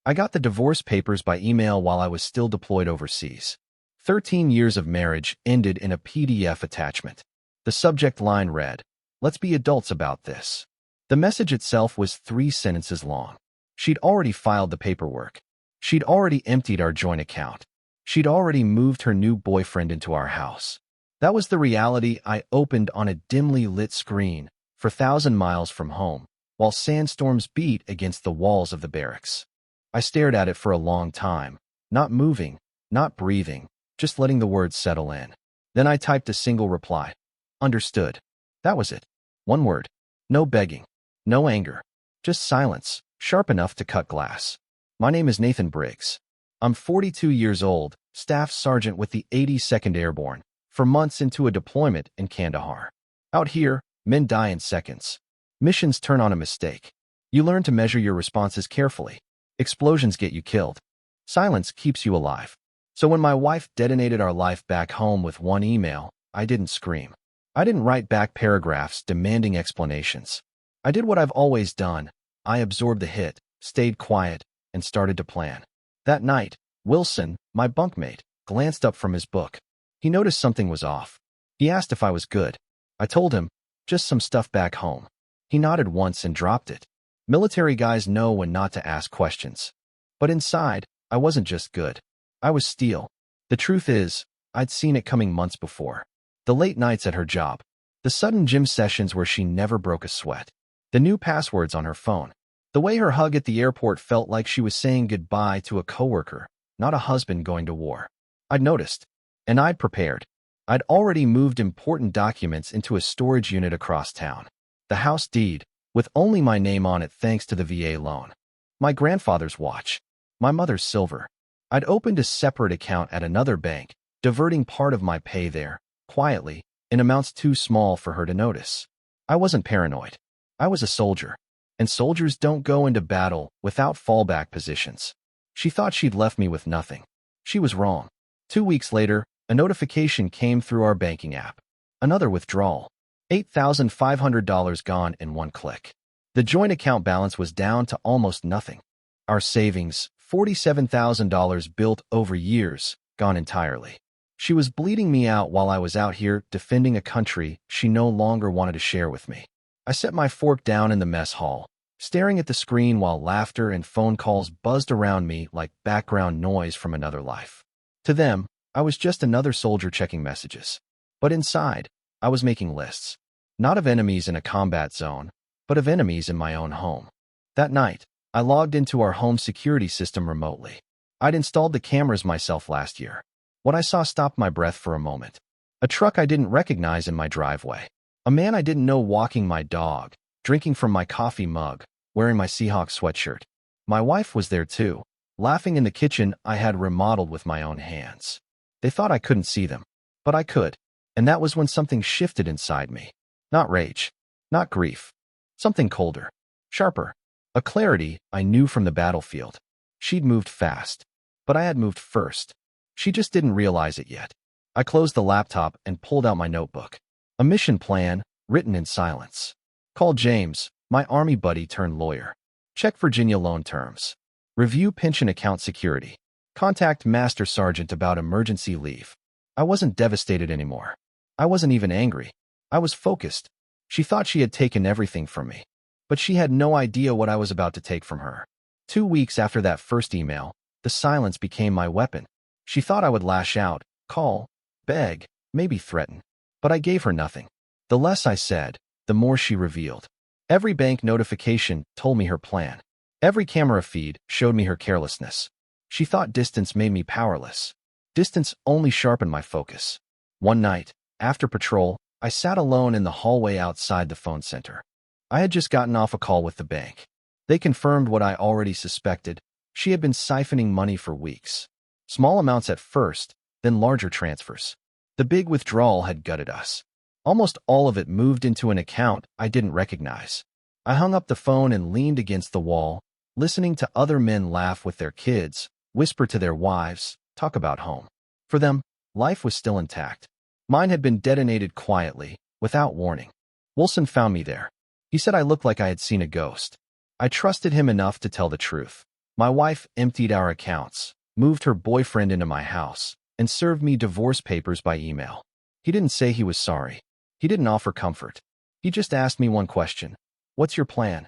I got the divorce papers by email while I was still deployed overseas. 13 years of marriage ended in a PDF attachment. The subject line read, "Let's be adults about this." The message itself was 3 sentences long. She'd already filed the paperwork. She'd already emptied our joint account. She'd already moved her new boyfriend into our house. That was the reality I opened on a dimly lit screen 4,000 miles from home, while sandstorms beat against the walls of the barracks. I stared at it for a long time, not moving, not breathing, just letting the words settle in. Then I typed a single reply. Understood. That was it. One word. No begging. No anger. Just silence, sharp enough to cut glass. My name is Nathan Briggs. I'm 42 years old, Staff Sergeant with the 82nd Airborne, for months into a deployment in Kandahar. Out here, men die in seconds. Missions turn on a mistake. You learn to measure your responses carefully. Explosions get you killed. Silence keeps you alive. So when my wife detonated our life back home with one email, I didn't scream. I didn't write back paragraphs demanding explanations. I did what I've always done. I absorbed the hit, stayed quiet, and started to plan. That night, Wilson, my bunkmate, glanced up from his book. He noticed something was off. He asked if I was good. I told him, just some stuff back home. He nodded once and dropped it. Military guys know when not to ask questions. But inside, I wasn't just good. I was steel. The truth is, I'd seen it coming months before. The late nights at her job. The sudden gym sessions where she never broke a sweat. The new passwords on her phone. The way her hug at the airport felt like she was saying goodbye to a coworker, not a husband going to war. I'd noticed. And I'd prepared. I'd already moved important documents into a storage unit across town. The house deed, with only my name on it thanks to the VA loan. My grandfather's watch. My mother's silver. I'd opened a separate account at another bank, diverting part of my pay there, quietly, in amounts too small for her to notice. I wasn't paranoid. I was a soldier. And soldiers don't go into battle without fallback positions. She thought she'd left me with nothing. She was wrong. 2 weeks later, a notification came through our banking app. Another withdrawal. $8,500 gone in one click. The joint account balance was down to almost nothing. Our savings, $47,000 built over years, gone entirely. She was bleeding me out while I was out here defending a country she no longer wanted to share with me. I set my fork down in the mess hall, staring at the screen while laughter and phone calls buzzed around me like background noise from another life. To them, I was just another soldier checking messages. But inside, I was making lists. Not of enemies in a combat zone, but of enemies in my own home. That night, I logged into our home security system remotely. I'd installed the cameras myself last year. What I saw stopped my breath for a moment. A truck I didn't recognize in my driveway. A man I didn't know walking my dog, drinking from my coffee mug, wearing my Seahawks sweatshirt. My wife was there too, laughing in the kitchen I had remodeled with my own hands. They thought I couldn't see them, but I could. And that was when something shifted inside me. Not rage, not grief. Something colder, sharper. A clarity I knew from the battlefield. She'd moved fast, but I had moved first. She just didn't realize it yet. I closed the laptop and pulled out my notebook. A mission plan, written in silence. Call James, my Army buddy turned lawyer. Check Virginia loan terms. Review pension account security. Contact Master Sergeant about emergency leave. I wasn't devastated anymore. I wasn't even angry. I was focused. She thought she had taken everything from me. But she had no idea what I was about to take from her. 2 weeks after that first email, the silence became my weapon. She thought I would lash out, call, beg, maybe threaten. But I gave her nothing. The less I said, the more she revealed. Every bank notification told me her plan. Every camera feed showed me her carelessness. She thought distance made me powerless. Distance only sharpened my focus. One night, after patrol, I sat alone in the hallway outside the phone center. I had just gotten off a call with the bank. They confirmed what I already suspected. She had been siphoning money for weeks. Small amounts at first, then larger transfers. The big withdrawal had gutted us. Almost all of it moved into an account I didn't recognize. I hung up the phone and leaned against the wall, listening to other men laugh with their kids, whisper to their wives, talk about home. For them, life was still intact. Mine had been detonated quietly, without warning. Wilson found me there. He said I looked like I had seen a ghost. I trusted him enough to tell the truth. My wife emptied our accounts, moved her boyfriend into my house, and served me divorce papers by email. He didn't say he was sorry. He didn't offer comfort. He just asked me one question. What's your plan?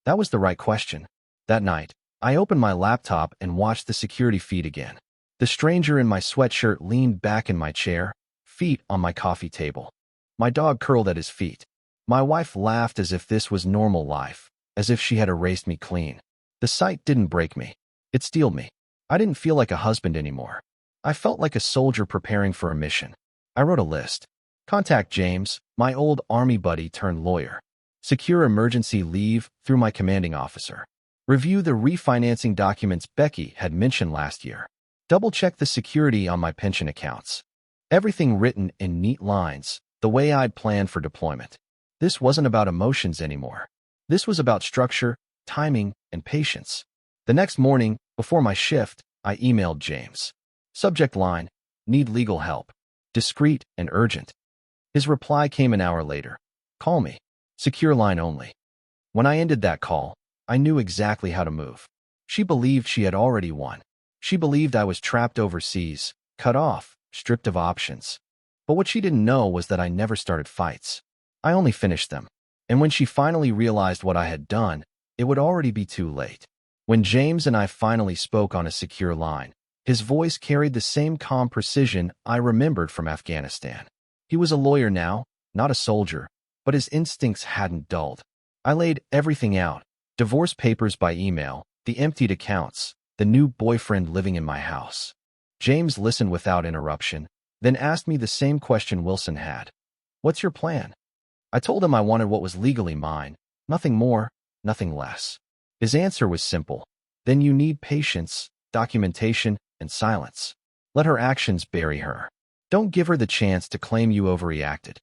That was the right question. That night, I opened my laptop and watched the security feed again. The stranger in my sweatshirt leaned back in my chair, feet on my coffee table. My dog curled at his feet. My wife laughed as if this was normal life, as if she had erased me clean. The sight didn't break me. It steeled me. I didn't feel like a husband anymore. I felt like a soldier preparing for a mission. I wrote a list. Contact James, my old army buddy turned lawyer. Secure emergency leave through my commanding officer. Review the refinancing documents Becky had mentioned last year. Double-check the security on my pension accounts. Everything written in neat lines, the way I'd planned for deployment. This wasn't about emotions anymore. This was about structure, timing, and patience. The next morning, before my shift, I emailed James. Subject line, need legal help. Discreet and urgent. His reply came an hour later. Call me. Secure line only. When I ended that call, I knew exactly how to move. She believed she had already won. She believed I was trapped overseas, cut off, stripped of options. But what she didn't know was that I never started fights. I only finished them. And when she finally realized what I had done, it would already be too late. When James and I finally spoke on a secure line, his voice carried the same calm precision I remembered from Afghanistan. He was a lawyer now, not a soldier, but his instincts hadn't dulled. I laid everything out, divorce papers by email, the emptied accounts, the new boyfriend living in my house. James listened without interruption, then asked me the same question Wilson had. What's your plan? I told him I wanted what was legally mine, nothing more, nothing less. His answer was simple. Then you need patience, documentation, and silence. Let her actions bury her. Don't give her the chance to claim you overreacted.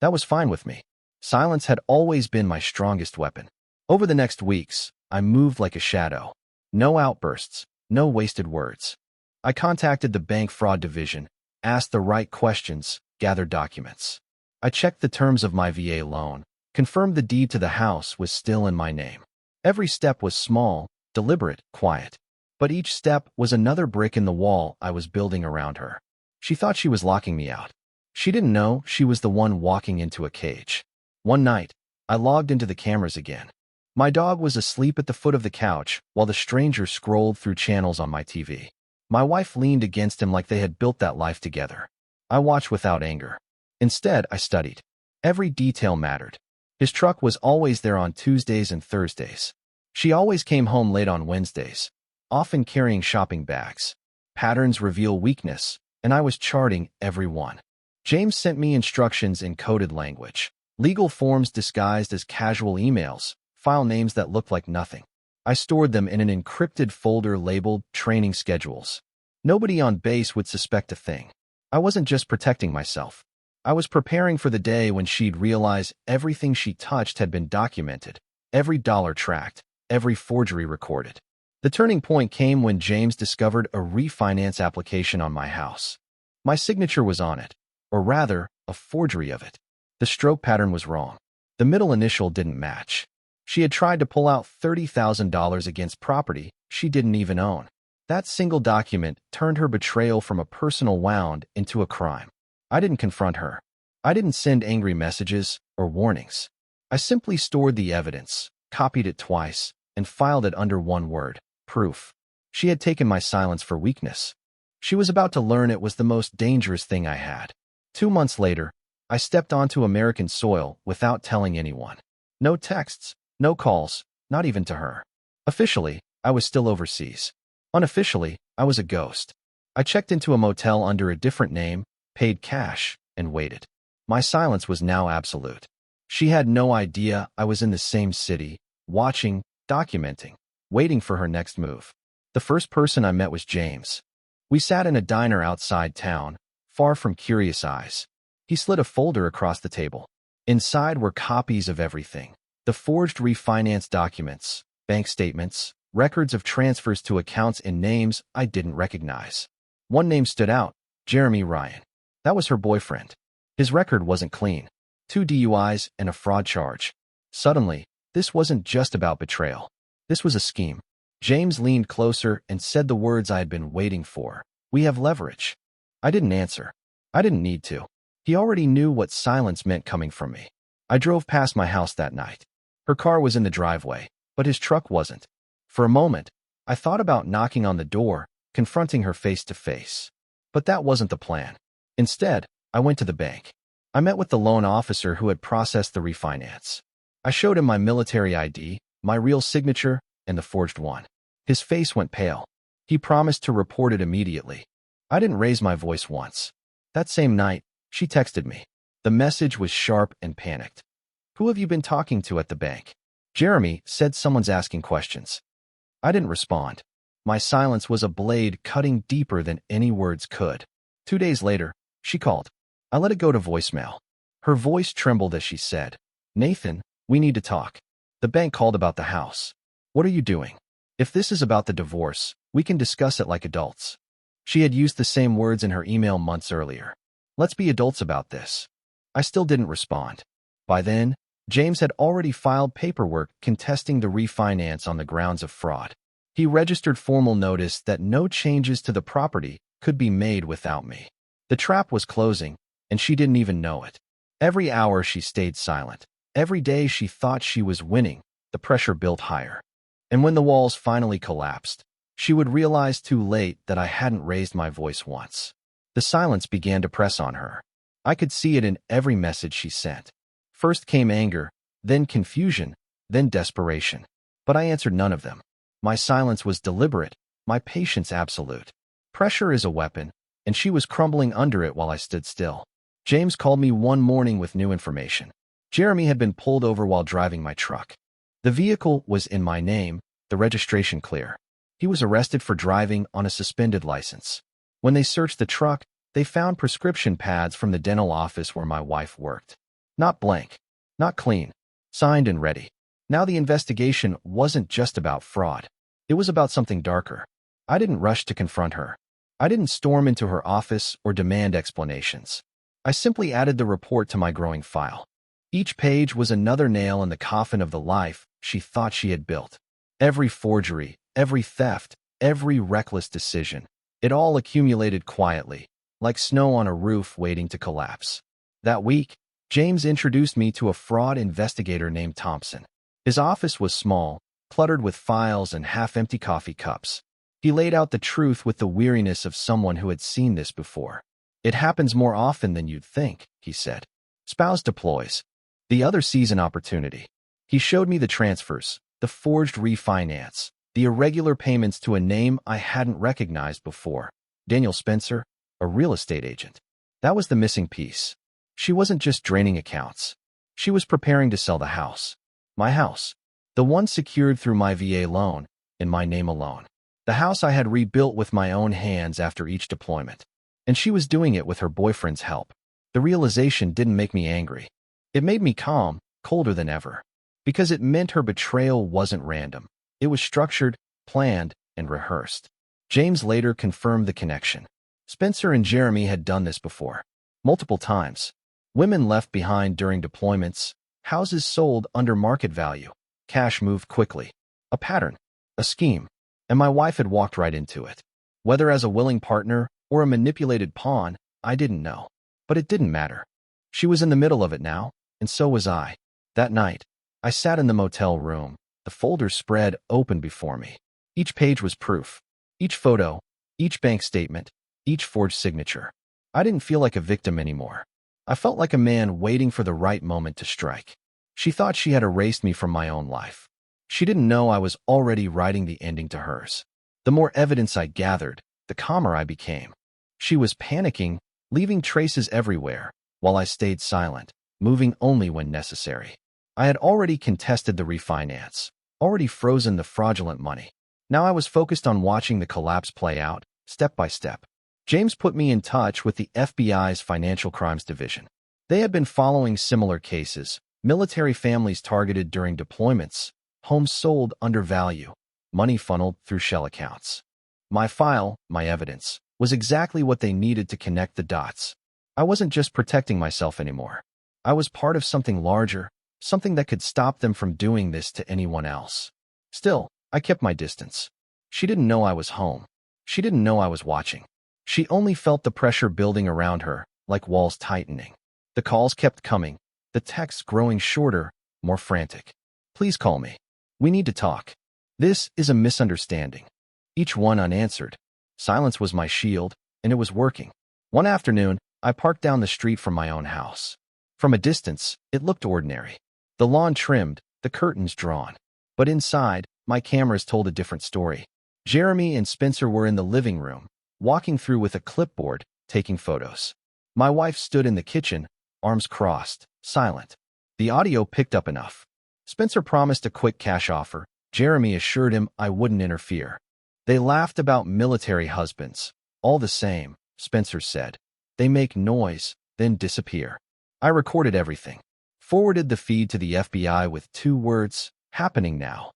That was fine with me. Silence had always been my strongest weapon. Over the next weeks, I moved like a shadow. No outbursts, no wasted words. I contacted the bank fraud division, asked the right questions, gathered documents. I checked the terms of my VA loan, confirmed the deed to the house was still in my name. Every step was small, deliberate, quiet. But each step was another brick in the wall I was building around her. She thought she was locking me out. She didn't know she was the one walking into a cage. One night, I logged into the cameras again. My dog was asleep at the foot of the couch while the stranger scrolled through channels on my TV. My wife leaned against him like they had built that life together. I watched without anger. Instead, I studied. Every detail mattered. His truck was always there on Tuesdays and Thursdays. She always came home late on Wednesdays, often carrying shopping bags. Patterns reveal weakness, and I was charting every one. James sent me instructions in coded language, legal forms disguised as casual emails, file names that looked like nothing. I stored them in an encrypted folder labeled training schedules. Nobody on base would suspect a thing. I wasn't just protecting myself. I was preparing for the day when she'd realize everything she touched had been documented, every dollar tracked, every forgery recorded. The turning point came when James discovered a refinance application on my house. My signature was on it, or rather, a forgery of it. The stroke pattern was wrong. The middle initial didn't match. She had tried to pull out $30,000 against property she didn't even own. That single document turned her betrayal from a personal wound into a crime. I didn't confront her. I didn't send angry messages or warnings. I simply stored the evidence, copied it twice, and filed it under one word: proof. She had taken my silence for weakness. She was about to learn it was the most dangerous thing I had. 2 months later, I stepped onto American soil without telling anyone. No texts, no calls, not even to her. Officially, I was still overseas. Unofficially, I was a ghost. I checked into a motel under a different name, paid cash, and waited. My silence was now absolute. She had no idea I was in the same city, watching, documenting, waiting for her next move. The first person I met was James. We sat in a diner outside town, far from curious eyes. He slid a folder across the table. Inside were copies of everything: the forged refinance documents, bank statements, records of transfers to accounts in names I didn't recognize. One name stood out: Jeremy Ryan. That was her boyfriend. His record wasn't clean. 2 DUIs and a fraud charge. Suddenly, this wasn't just about betrayal. This was a scheme. James leaned closer and said the words I had been waiting for. We have leverage. I didn't answer. I didn't need to. He already knew what silence meant coming from me. I drove past my house that night. Her car was in the driveway, but his truck wasn't. For a moment, I thought about knocking on the door, confronting her face to face. But that wasn't the plan. Instead, I went to the bank. I met with the loan officer who had processed the refinance. I showed him my military ID, my real signature, and the forged one. His face went pale. He promised to report it immediately. I didn't raise my voice once. That same night, she texted me. The message was sharp and panicked. Who have you been talking to at the bank? Jeremy said someone's asking questions. I didn't respond. My silence was a blade cutting deeper than any words could. 2 days later, she called. I let it go to voicemail. Her voice trembled as she said, Nathan, we need to talk. The bank called about the house. What are you doing? If this is about the divorce, we can discuss it like adults. She had used the same words in her email months earlier. Let's be adults about this. I still didn't respond. By then, James had already filed paperwork contesting the refinance on the grounds of fraud. He registered formal notice that no changes to the property could be made without me. The trap was closing, and she didn't even know it. Every hour she stayed silent. Every day she thought she was winning, the pressure built higher. And when the walls finally collapsed, she would realize too late that I hadn't raised my voice once. The silence began to press on her. I could see it in every message she sent. First came anger, then confusion, then desperation. But I answered none of them. My silence was deliberate, my patience absolute. Pressure is a weapon, and she was crumbling under it while I stood still. James called me one morning with new information. Jeremy had been pulled over while driving my truck. The vehicle was in my name, the registration clear. He was arrested for driving on a suspended license. When they searched the truck, they found prescription pads from the dental office where my wife worked. Not blank, not clean, signed and ready. Now the investigation wasn't just about fraud. It was about something darker. I didn't rush to confront her. I didn't storm into her office or demand explanations. I simply added the report to my growing file. Each page was another nail in the coffin of the life she thought she had built. Every forgery, every theft, every reckless decision. It all accumulated quietly, like snow on a roof waiting to collapse. That week, James introduced me to a fraud investigator named Thompson. His office was small, cluttered with files and half-empty coffee cups. He laid out the truth with the weariness of someone who had seen this before. It happens more often than you'd think, he said. Spouse deploys. The other sees an opportunity. He showed me the transfers, the forged refinance, the irregular payments to a name I hadn't recognized before. Daniel Spencer, a real estate agent. That was the missing piece. She wasn't just draining accounts. She was preparing to sell the house. My house. The one secured through my VA loan, in my name alone. The house I had rebuilt with my own hands after each deployment. And she was doing it with her boyfriend's help. The realization didn't make me angry. It made me calm, colder than ever. Because it meant her betrayal wasn't random. It was structured, planned, and rehearsed. James later confirmed the connection. Spencer and Jeremy had done this before. Multiple times. Women left behind during deployments, houses sold under market value, cash moved quickly. A pattern, a scheme, and my wife had walked right into it. Whether as a willing partner or a manipulated pawn, I didn't know. But it didn't matter. She was in the middle of it now, and so was I. That night, I sat in the motel room, the folders spread open before me. Each page was proof. Each photo, each bank statement, each forged signature. I didn't feel like a victim anymore. I felt like a man waiting for the right moment to strike. She thought she had erased me from my own life. She didn't know I was already writing the ending to hers. The more evidence I gathered, the calmer I became. She was panicking, leaving traces everywhere, while I stayed silent, moving only when necessary. I had already contested the refinance, already frozen the fraudulent money. Now I was focused on watching the collapse play out, step by step. James put me in touch with the FBI's Financial Crimes Division. They had been following similar cases, military families targeted during deployments, homes sold under value, money funneled through shell accounts. My file, my evidence, was exactly what they needed to connect the dots. I wasn't just protecting myself anymore. I was part of something larger, something that could stop them from doing this to anyone else. Still, I kept my distance. She didn't know I was home. She didn't know I was watching. She only felt the pressure building around her, like walls tightening. The calls kept coming, the texts growing shorter, more frantic. Please call me. We need to talk. This is a misunderstanding. Each one unanswered. Silence was my shield, and it was working. One afternoon, I parked down the street from my own house. From a distance, it looked ordinary. The lawn trimmed, the curtains drawn. But inside, my cameras told a different story. Jeremy and Spencer were in the living room, walking through with a clipboard, taking photos. My wife stood in the kitchen, arms crossed, silent. The audio picked up enough. Spencer promised a quick cash offer. Jeremy assured him I wouldn't interfere. They laughed about military husbands. All the same, Spencer said. They make noise, then disappear. I recorded everything. Forwarded the feed to the FBI with 2 words, happening now.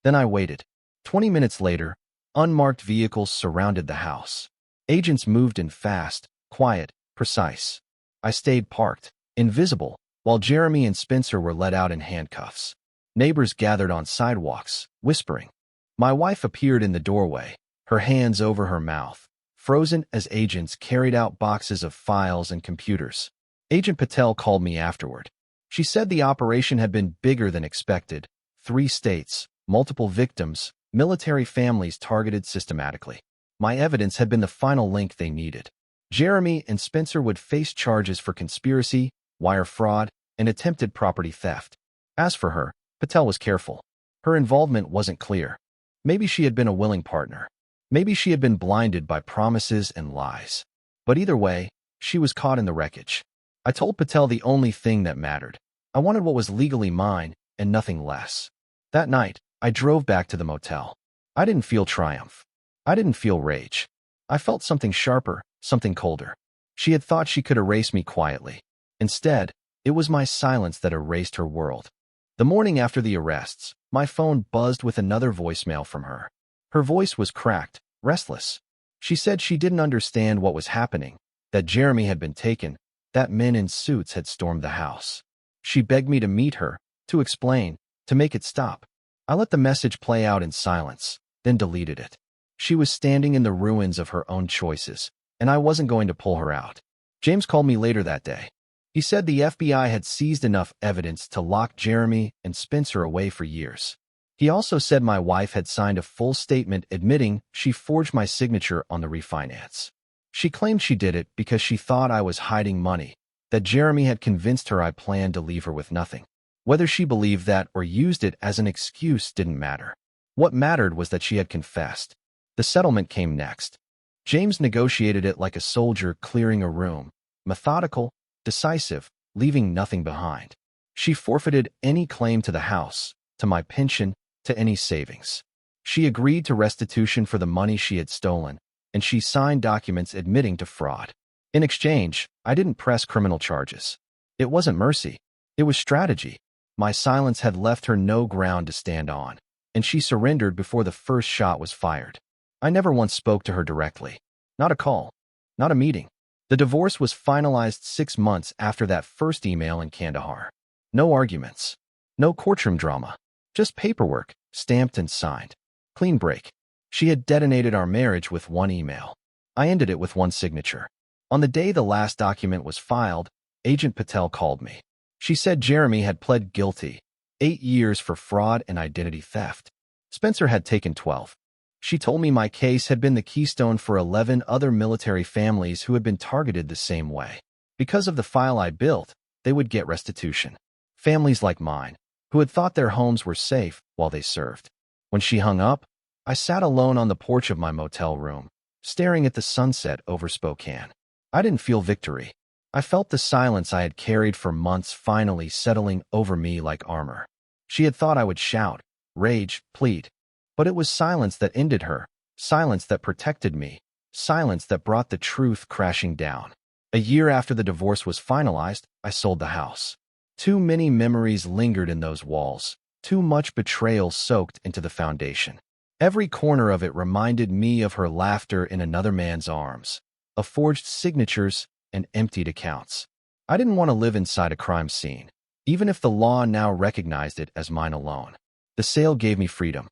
Then I waited. 20 minutes later, unmarked vehicles surrounded the house. Agents moved in fast, quiet, precise. I stayed parked, invisible, while Jeremy and Spencer were let out in handcuffs. Neighbors gathered on sidewalks, whispering. My wife appeared in the doorway, her hands over her mouth, frozen as agents carried out boxes of files and computers. Agent Patel called me afterward. She said the operation had been bigger than expected. 3 states, multiple victims, military families targeted systematically. My evidence had been the final link they needed. Jeremy and Spencer would face charges for conspiracy, wire fraud, and attempted property theft. As for her, Patel was careful. Her involvement wasn't clear. Maybe she had been a willing partner. Maybe she had been blinded by promises and lies. But either way, she was caught in the wreckage. I told Patel the only thing that mattered. I wanted what was legally mine and nothing less. That night, I drove back to the motel. I didn't feel triumph. I didn't feel rage. I felt something sharper, something colder. She had thought she could erase me quietly. Instead, it was my silence that erased her world. The morning after the arrests, my phone buzzed with another voicemail from her. Her voice was cracked, restless. She said she didn't understand what was happening, that Jeremy had been taken, that men in suits had stormed the house. She begged me to meet her, to explain, to make it stop. I let the message play out in silence, then deleted it. She was standing in the ruins of her own choices, and I wasn't going to pull her out. James called me later that day. He said the FBI had seized enough evidence to lock Jeremy and Spencer away for years. He also said my wife had signed a full statement admitting she forged my signature on the refinance. She claimed she did it because she thought I was hiding money, that Jeremy had convinced her I planned to leave her with nothing. Whether she believed that or used it as an excuse didn't matter. What mattered was that she had confessed. The settlement came next. James negotiated it like a soldier clearing a room, methodical, decisive, leaving nothing behind. She forfeited any claim to the house, to my pension, to any savings. She agreed to restitution for the money she had stolen, and she signed documents admitting to fraud. In exchange, I didn't press criminal charges. It wasn't mercy. It was strategy. My silence had left her no ground to stand on, and she surrendered before the first shot was fired. I never once spoke to her directly. Not a call. Not a meeting. The divorce was finalized 6 months after that first email in Kandahar. No arguments. No courtroom drama. Just paperwork, stamped and signed. Clean break. She had detonated our marriage with 1 email. I ended it with 1 signature. On the day the last document was filed, Agent Patel called me. She said Jeremy had pled guilty, 8 years for fraud and identity theft. Spencer had taken 12. She told me my case had been the keystone for 11 other military families who had been targeted the same way. Because of the file I built, they would get restitution. Families like mine, who had thought their homes were safe while they served. When she hung up, I sat alone on the porch of my motel room, staring at the sunset over Spokane. I didn't feel victory. I felt the silence I had carried for months finally settling over me like armor. She had thought I would shout, rage, plead. But it was silence that ended her, silence that protected me, silence that brought the truth crashing down. A year after the divorce was finalized, I sold the house. Too many memories lingered in those walls, too much betrayal soaked into the foundation. Every corner of it reminded me of her laughter in another man's arms, of forged signatures and emptied accounts. I didn't want to live inside a crime scene, even if the law now recognized it as mine alone. The sale gave me freedom.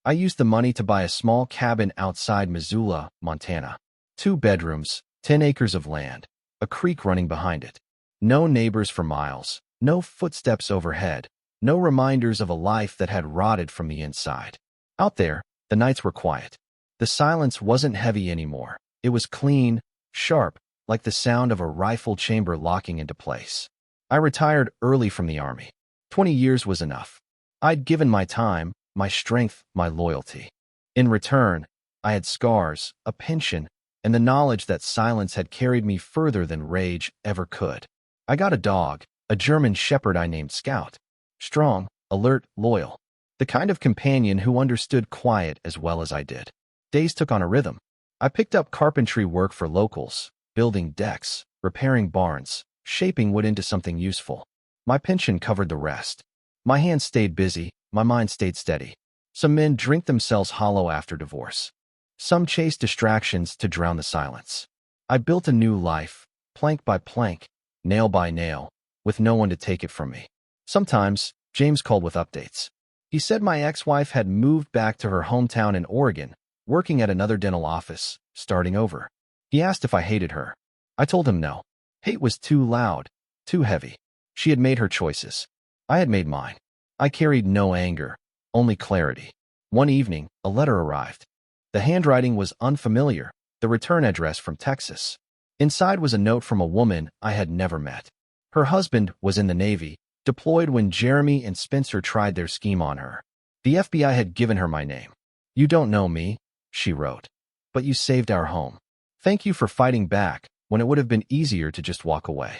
I used the money to buy a small cabin outside Missoula, Montana. 2 bedrooms, 10 acres of land, a creek running behind it. No neighbors for miles, no footsteps overhead, no reminders of a life that had rotted from the inside. Out there, the nights were quiet. The silence wasn't heavy anymore. It was clean, sharp, like the sound of a rifle chamber locking into place. I retired early from the Army. 20 years was enough. I'd given my time, my strength, my loyalty. In return, I had scars, a pension, and the knowledge that silence had carried me further than rage ever could. I got a dog, a German shepherd I named Scout. Strong, alert, loyal. The kind of companion who understood quiet as well as I did. Days took on a rhythm. I picked up carpentry work for locals, building decks, repairing barns, shaping wood into something useful. My pension covered the rest. My hands stayed busy, my mind stayed steady. Some men drink themselves hollow after divorce. Some chase distractions to drown the silence. I built a new life, plank by plank, nail by nail, with no one to take it from me. Sometimes, James called with updates. He said my ex-wife had moved back to her hometown in Oregon, working at another dental office, starting over. He asked if I hated her. I told him no. Hate was too loud, too heavy. She had made her choices. I had made mine. I carried no anger, only clarity. One evening, a letter arrived. The handwriting was unfamiliar, the return address from Texas. Inside was a note from a woman I had never met. Her husband was in the Navy, deployed when Jeremy and Spencer tried their scheme on her. The FBI had given her my name. "You don't know me," she wrote, "but you saved our home. Thank you for fighting back when it would have been easier to just walk away."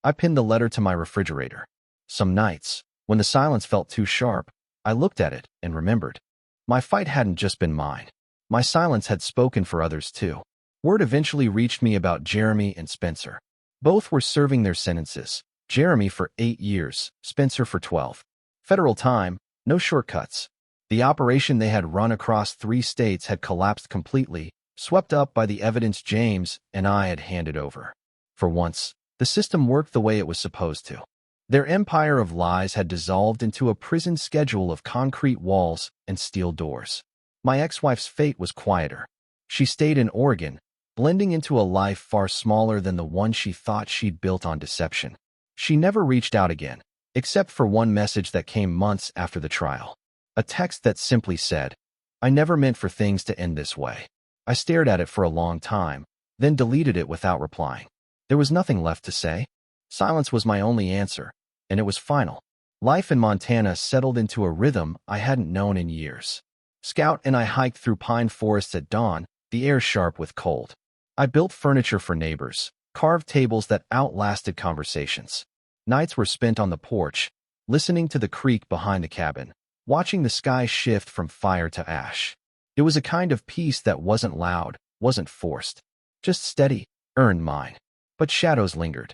I pinned the letter to my refrigerator. Some nights, when the silence felt too sharp, I looked at it and remembered. My fight hadn't just been mine. My silence had spoken for others too. Word eventually reached me about Jeremy and Spencer. Both were serving their sentences. Jeremy for 8 years, Spencer for 12. Federal time, no shortcuts. The operation they had run across 3 states had collapsed completely, swept up by the evidence James and I had handed over. For once, the system worked the way it was supposed to. Their empire of lies had dissolved into a prison schedule of concrete walls and steel doors. My ex-wife's fate was quieter. She stayed in Oregon, blending into a life far smaller than the one she thought she'd built on deception. She never reached out again, except for one message that came months after the trial. A text that simply said, "I never meant for things to end this way." I stared at it for a long time, then deleted it without replying. There was nothing left to say. Silence was my only answer, and it was final. Life in Montana settled into a rhythm I hadn't known in years. Scout and I hiked through pine forests at dawn, the air sharp with cold. I built furniture for neighbors, carved tables that outlasted conversations. Nights were spent on the porch, listening to the creek behind the cabin, watching the sky shift from fire to ash. It was a kind of peace that wasn't loud, wasn't forced. Just steady, earned mine. But shadows lingered.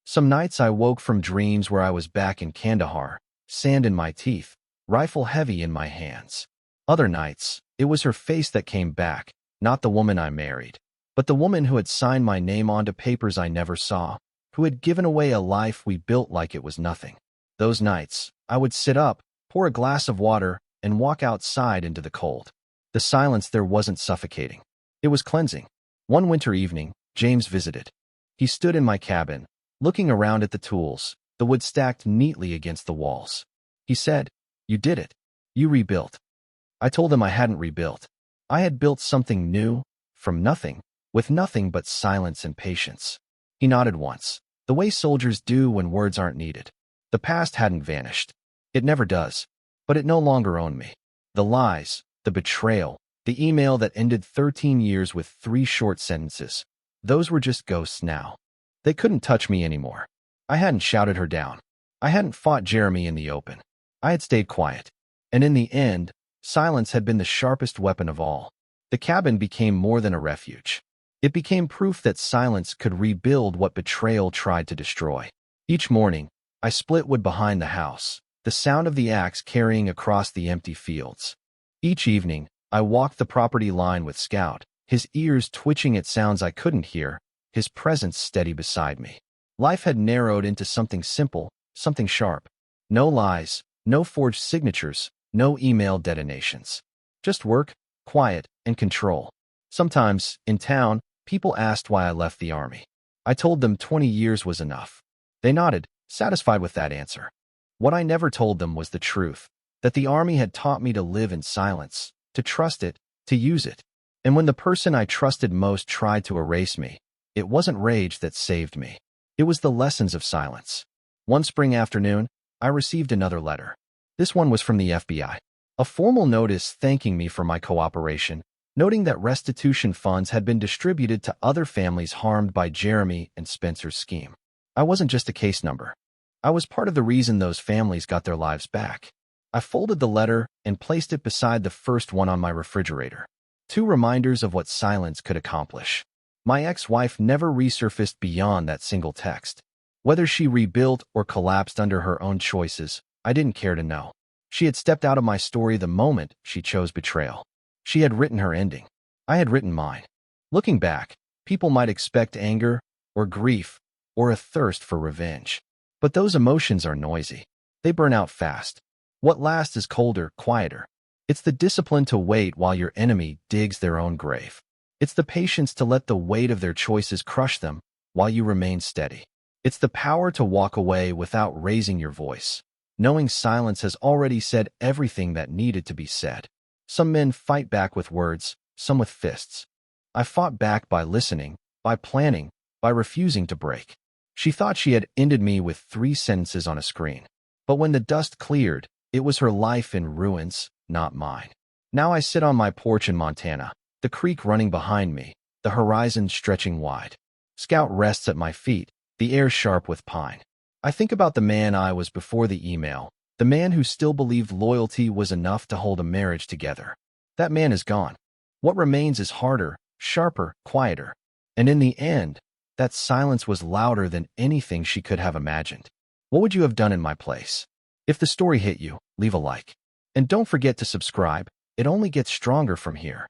Some nights I woke from dreams where I was back in Kandahar, sand in my teeth, rifle heavy in my hands. Other nights, it was her face that came back, not the woman I married, but the woman who had signed my name onto papers I never saw, who had given away a life we built like it was nothing. Those nights, I would sit up, pour a glass of water, and walk outside into the cold. The silence there wasn't suffocating. It was cleansing. One winter evening, James visited. He stood in my cabin, looking around at the tools, the wood stacked neatly against the walls. He said, "You did it. You rebuilt." I told him I hadn't rebuilt. I had built something new, from nothing, with nothing but silence and patience. He nodded once, the way soldiers do when words aren't needed. The past hadn't vanished. It never does. But it no longer owned me. The lies, the betrayal, the email that ended 13 years with 3 short sentences. Those were just ghosts now. They couldn't touch me anymore. I hadn't shouted her down. I hadn't fought Jeremy in the open. I had stayed quiet. And in the end, silence had been the sharpest weapon of all. The cabin became more than a refuge. It became proof that silence could rebuild what betrayal tried to destroy. Each morning, I split wood behind the house, the sound of the axe carrying across the empty fields. Each evening, I walked the property line with Scout, his ears twitching at sounds I couldn't hear, his presence steady beside me. Life had narrowed into something simple, something sharp. No lies, no forged signatures, no email detonations. Just work, quiet, and control. Sometimes, in town, people asked why I left the army. I told them 20 years was enough. They nodded, satisfied with that answer. What I never told them was the truth, that the army had taught me to live in silence, to trust it, to use it. And when the person I trusted most tried to erase me, it wasn't rage that saved me. It was the lessons of silence. One spring afternoon, I received another letter. This one was from the FBI. A formal notice thanking me for my cooperation, noting that restitution funds had been distributed to other families harmed by Jeremy and Spencer's scheme. I wasn't just a case number. I was part of the reason those families got their lives back. I folded the letter and placed it beside the first one on my refrigerator. 2 reminders of what silence could accomplish. My ex-wife never resurfaced beyond that single text. Whether she rebuilt or collapsed under her own choices, I didn't care to know. She had stepped out of my story the moment she chose betrayal. She had written her ending. I had written mine. Looking back, people might expect anger, or grief, or a thirst for revenge. But those emotions are noisy. They burn out fast. What lasts is colder, quieter. It's the discipline to wait while your enemy digs their own grave. It's the patience to let the weight of their choices crush them while you remain steady. It's the power to walk away without raising your voice, knowing silence has already said everything that needed to be said. Some men fight back with words, some with fists. I fought back by listening, by planning, by refusing to break. She thought she had ended me with 3 sentences on a screen. But when the dust cleared, it was her life in ruins, not mine. Now I sit on my porch in Montana, the creek running behind me, the horizon stretching wide. Scout rests at my feet, the air sharp with pine. I think about the man I was before the email, the man who still believed loyalty was enough to hold a marriage together. That man is gone. What remains is harder, sharper, quieter. And in the end, that silence was louder than anything she could have imagined. What would you have done in my place? If the story hit you, leave a like. And don't forget to subscribe. It only gets stronger from here.